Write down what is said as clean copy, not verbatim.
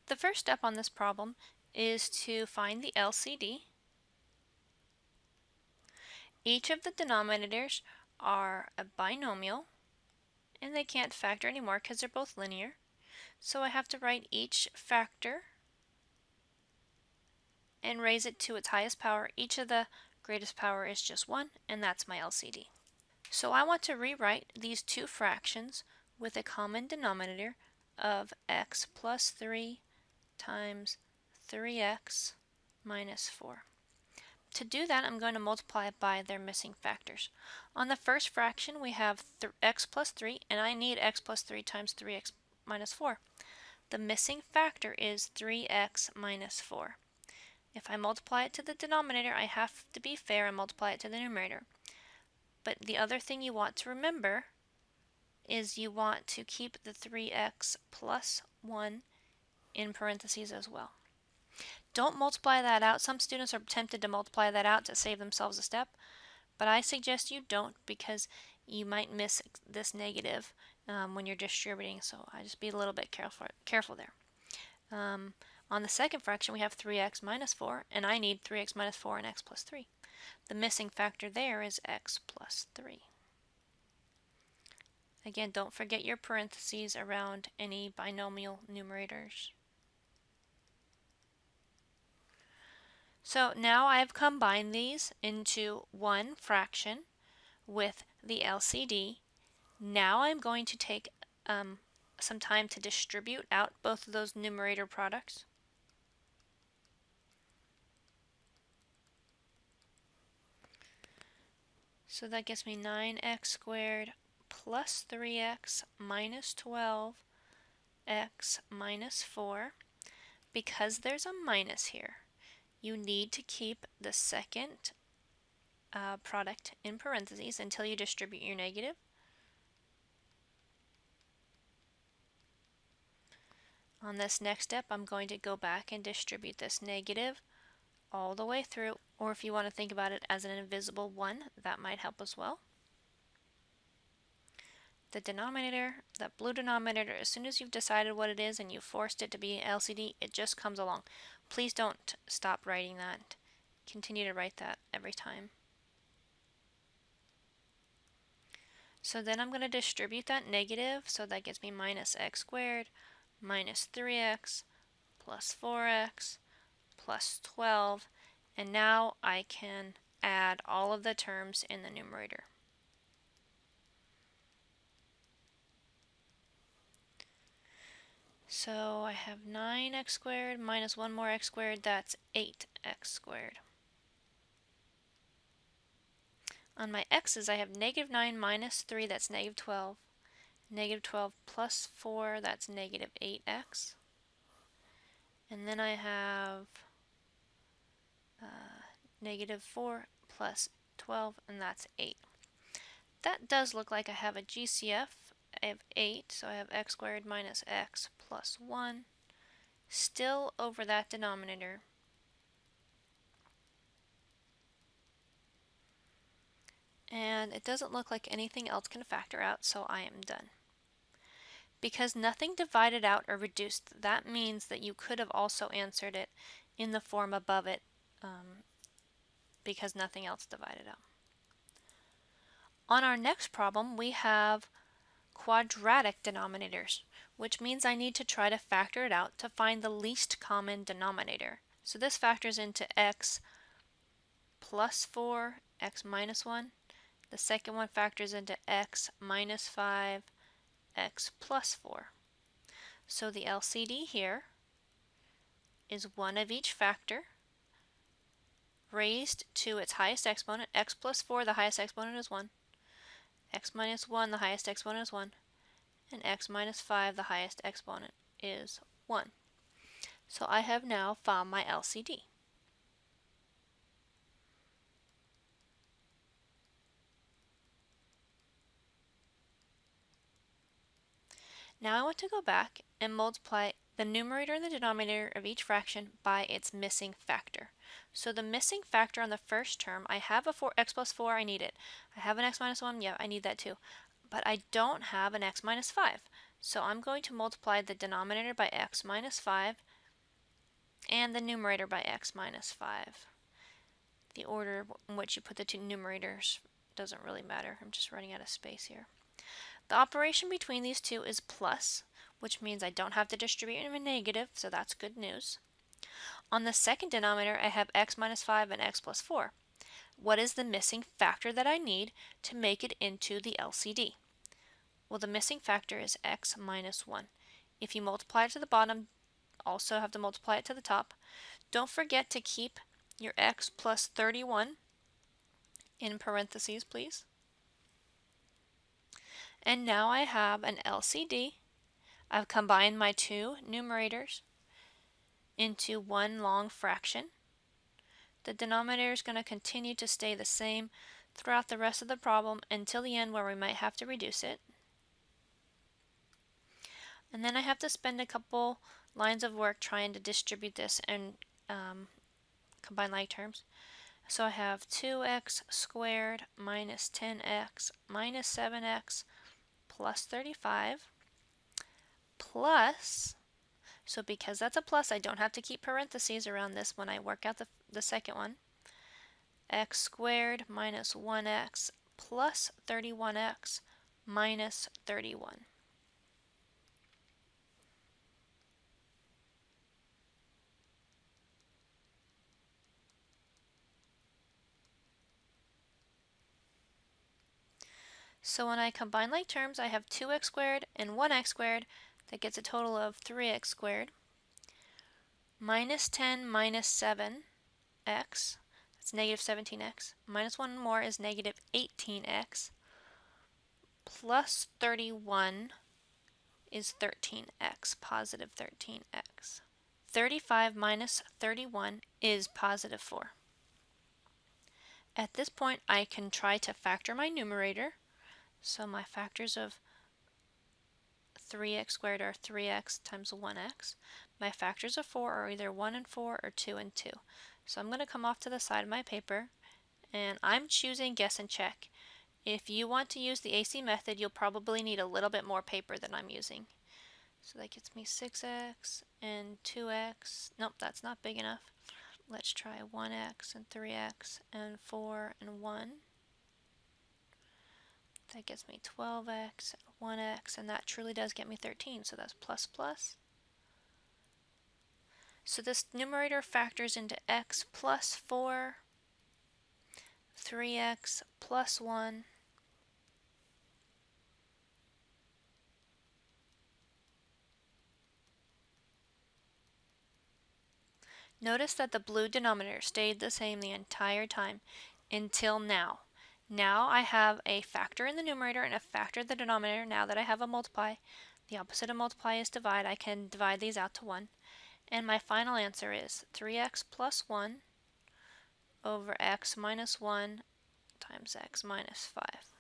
The first step on this problem is to find the LCD. Each of the denominators are a binomial, and they can't factor anymore because they're both linear. So I have to write each factor and raise it to its highest power. Each of the greatest power is just 1, and that's my LCD. So I want to rewrite these two fractions with a common denominator of x plus 3 times 3x minus 4. To do that, I'm going to multiply it by their missing factors. On the first fraction, we have x plus 3, and I need x plus 3 times 3x minus 4. The missing factor is 3x minus 4. If I multiply it to the denominator, I have to be fair and multiply it to the numerator. But the other thing you want to remember is you want to keep the 3x plus 1 in parentheses as well. Don't multiply that out. Some students are tempted to multiply that out to save themselves a step, but I suggest you don't because you might miss this negative when you're distributing, so I just be a little bit careful there. On the second fraction, we have 3x minus 4, and I need 3x minus 4 and x plus 3. The missing factor there is x plus 3. Again, don't forget your parentheses around any binomial numerators. So now I've combined these into one fraction with the LCD. Now I'm going to take some time to distribute out both of those numerator products. So that gives me 9x squared plus 3x minus 12x minus 4. Because there's a minus here, you need to keep the second product in parentheses until you distribute your negative. On this next step, I'm going to go back and distribute this negative all the way through, or if you want to think about it as an invisible 1, that might help as well. The denominator, that blue denominator, as soon as you've decided what it is and you've forced it to be LCD, it just comes along. Please don't stop writing that. Continue to write that every time. So then I'm going to distribute that negative, so that gives me minus x squared minus 3x plus 4x plus 12, and now I can add all of the terms in the numerator. So I have 9x squared minus 1 more x squared, that's 8x squared. On my x's, I have negative 9 minus 3, that's negative 12. Negative 12 plus 4, that's negative 8x. And then I have negative 4 plus 12, and that's 8. That does look like I have a GCF. I have 8, so I have x squared minus x plus 1, still over that denominator. And it doesn't look like anything else can factor out, so I am done. Because nothing divided out or reduced, that means that you could have also answered it in the form above it because nothing else divided out. On our next problem, we have quadratic denominators, which means I need to try to factor it out to find the least common denominator. So this factors into x plus 4, x minus 1. The second one factors into x minus 5, x plus 4. So the LCD here is one of each factor raised to its highest exponent. X plus 4, the highest exponent is 1. X minus 1, the highest exponent is 1. And x minus 5, the highest exponent is 1. So I have now found my LCD. Now I want to go back and multiply the numerator and the denominator of each fraction by its missing factor. So the missing factor on the first term, I have a x plus 4, I need it. I have an x minus 1, yeah, I need that too. But I don't have an x minus 5. So I'm going to multiply the denominator by x minus 5 and the numerator by x minus 5. The order in which you put the two numerators doesn't really matter. I'm just running out of space here. The operation between these two is plus, which means I don't have to distribute in a negative, so that's good news. On the second denominator, I have x minus 5 and x plus 4. What is the missing factor that I need to make it into the LCD? Well, the missing factor is x minus 1. If you multiply it to the bottom, also have to multiply it to the top. Don't forget to keep your x plus 31 in parentheses, please. And now I have an LCD. I've combined my two numerators into one long fraction. The denominator is going to continue to stay the same throughout the rest of the problem until the end where we might have to reduce it. And then I have to spend a couple lines of work trying to distribute this and combine like terms. So I have 2x squared minus 10x minus 7x plus 35 plus, so because that's a plus, I don't have to keep parentheses around this when I work out the second one, x squared minus 1x plus 31x minus 31. So when I combine like terms, I have 2x squared and 1x squared. That gets a total of 3x squared minus 10 minus 7x, that's negative 17x, minus 1 more is negative 18x, plus 31 is 13x, positive 13x. 35 minus 31 is positive 4. At this point, I can try to factor my numerator. So my factors of 3x squared are 3x times 1x. My factors of 4 are either 1 and 4 or 2 and 2. So I'm going to come off to the side of my paper, and I'm choosing guess and check. If you want to use the AC method, you'll probably need a little bit more paper than I'm using. So that gets me 6x and 2x. Nope, that's not big enough. Let's try 1x and 3x and 4 and 1. That gets me 12x, 1x, and that truly does get me 13, so that's plus plus. So this numerator factors into x plus 4, 3x plus 1, notice that the blue denominator stayed the same the entire time until now. Now I have a factor in the numerator and a factor in the denominator. Now that I have a multiply, the opposite of multiply is divide. I can divide these out to 1. And my final answer is 3x plus 1 over x minus 1 times x minus 5.